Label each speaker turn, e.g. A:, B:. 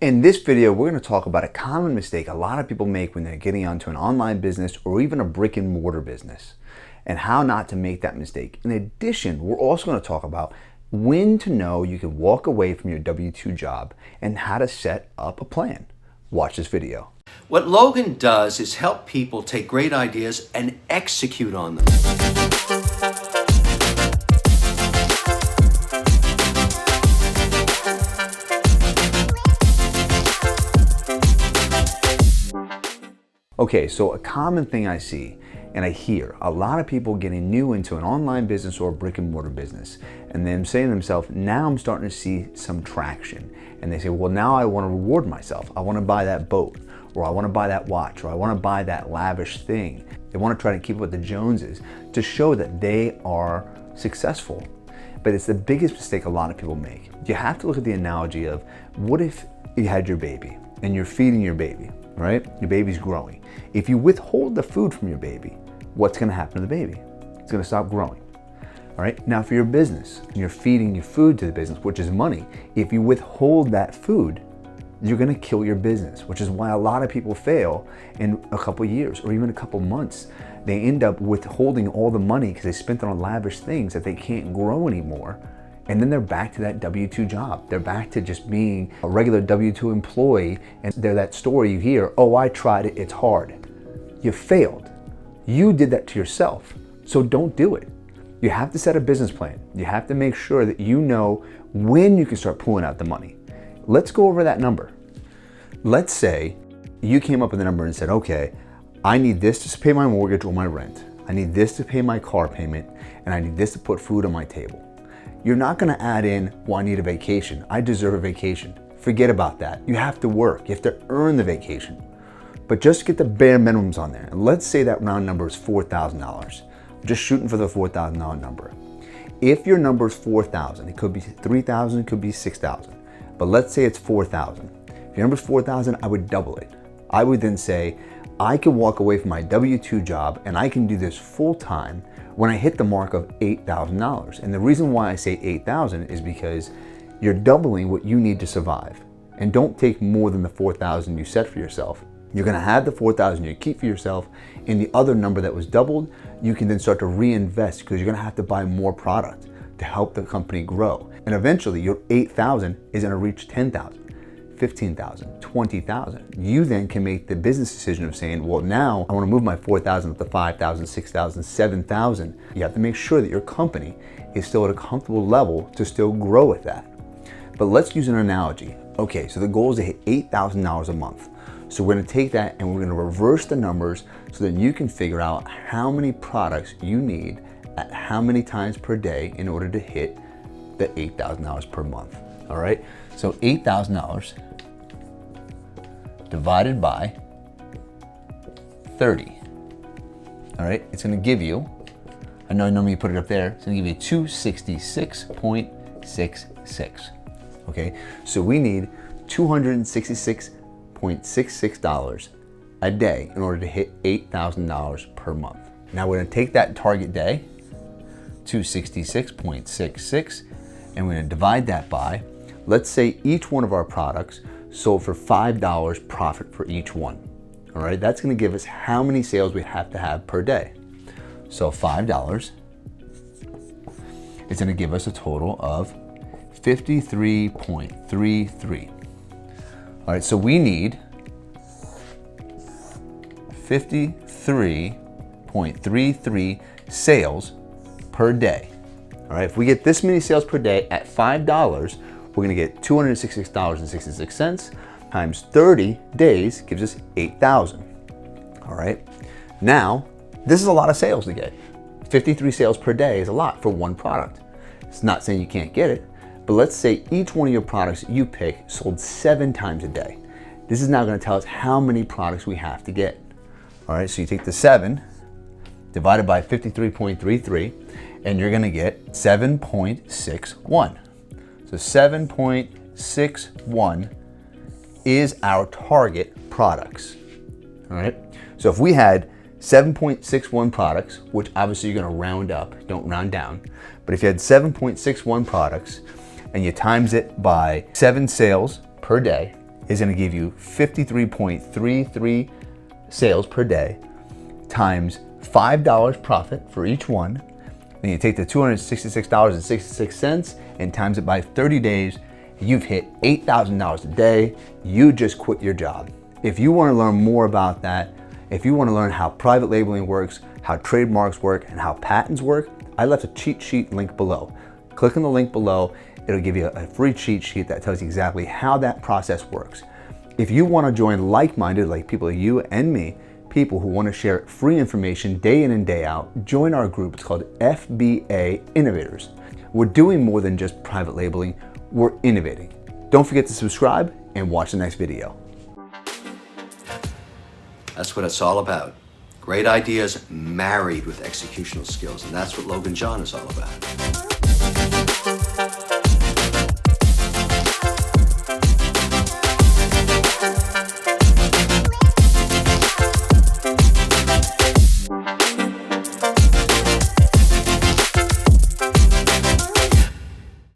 A: In this video, we're going to talk about a common mistake a lot of people make when they're getting onto an online business or even a brick and mortar business, and how not to make that mistake. In addition, we're also going to talk about when to know you can walk away from your W-2 job and how to set up a plan. Watch this video.
B: What Logan does is help people take great ideas and execute on them.
A: Okay, so a common thing I see and I hear a lot of people getting new into an online business or a brick and mortar business, and then saying to themselves, now I'm starting to see some traction. And they say, well, now I want to reward myself. I want to buy that boat, or I want to buy that watch, or I want to buy that lavish thing. They want to try to keep up with the Joneses to show that they are successful. But it's the biggest mistake a lot of people make. You have to look at the analogy of, what if you had your baby and you're feeding your baby, right? Your baby's growing. If you withhold the food from your baby, what's going to happen to the baby? It's going to stop growing. All right. Now, for your business, and you're feeding your food to the business, which is money. If you withhold that food, you're going to kill your business, which is why a lot of people fail in a couple years or even a couple months. They end up withholding all the money because they spent it on lavish things that they can't grow anymore. And then they're back to that W-2 job. They're back to just being a regular W-2 employee. And they're that story you hear, oh, I tried it, it's hard. You failed. You did that to yourself. So don't do it. You have to set a business plan. You have to make sure that you know when you can start pulling out the money. Let's go over that number. Let's say you came up with a number and said, okay, I need this to pay my mortgage or my rent. I need this to pay my car payment, and I need this to put food on my table. You're not gonna add in, well, I need a vacation. I deserve a vacation. Forget about that. You have to work. You have to earn the vacation. But just get the bare minimums on there. And let's say that round number is $4,000. Just shooting for the $4,000 number. If your number is $4,000, it could be $3,000, it could be $6,000. But let's say it's $4,000. If your number is $4,000, I would double it. I would then say, I can walk away from my W-2 job and I can do this full time when I hit the mark of $8,000. And the reason why I say $8,000 is because you're doubling what you need to survive. And don't take more than the $4,000 you set for yourself. You're gonna have the $4,000 you keep for yourself, and the other number that was doubled, you can then start to reinvest because you're gonna have to buy more product to help the company grow. And eventually your $8,000 is gonna reach $10,000, $15,000, $20,000. You then can make the business decision of saying, well, now I wanna move my $4,000 up to $5,000, $6,000, $7,000. You have to make sure that your company is still at a comfortable level to still grow with that. But let's use an analogy. Okay, so the goal is to hit $8,000 a month. So we're gonna take that and we're gonna reverse the numbers so that you can figure out how many products you need at how many times per day in order to hit the $8,000 per month. All right, so $8,000 divided by 30. All right, it's gonna give you, I know normally you put it up there, it's gonna give you 266.66. Okay, so we need $266.66 a day in order to hit $8,000 per month. Now we're gonna take that target day, 266.66, and we're gonna divide that by, let's say each one of our products sold for $5 profit for each one. All right, that's gonna give us how many sales we have to have per day. So $5 is gonna give us a total of 53.33. All right, so we need 53.33 sales per day. All right, if we get this many sales per day at $5, we're gonna get $266.66 times 30 days gives us 8,000. All right, now this is a lot of sales to get. 53 sales per day is a lot for one product. It's not saying you can't get it, but let's say each one of your products you pick sold 7 times a day. This is now gonna tell us how many products we have to get. All right, so you take the 7 divided by 53.33, and you're gonna get 7.61. So 7.61 is our target products. All right, so if we had 7.61 products, which obviously you're gonna round up, don't round down, but if you had 7.61 products and you times it by 7 sales per day, is going to give you 53.33 sales per day times $5 profit for each one. Then you take the $266.66 and times it by 30 days. You've hit $8,000 a day. You just quit your job. If you want to learn more about that, if you want to learn how private labeling works, how trademarks work, and how patents work, I left a cheat sheet link below. Click on the link below. It'll give you a free cheat sheet that tells you exactly how that process works. If you want to join like-minded, like people like you and me, people who want to share free information day in and day out, join our group. It's called FBA Innovators. We're doing more than just private labeling. We're innovating. Don't forget to subscribe and watch the next video.
B: That's what it's all about. Great ideas married with executional skills, and that's what Logan John is all about.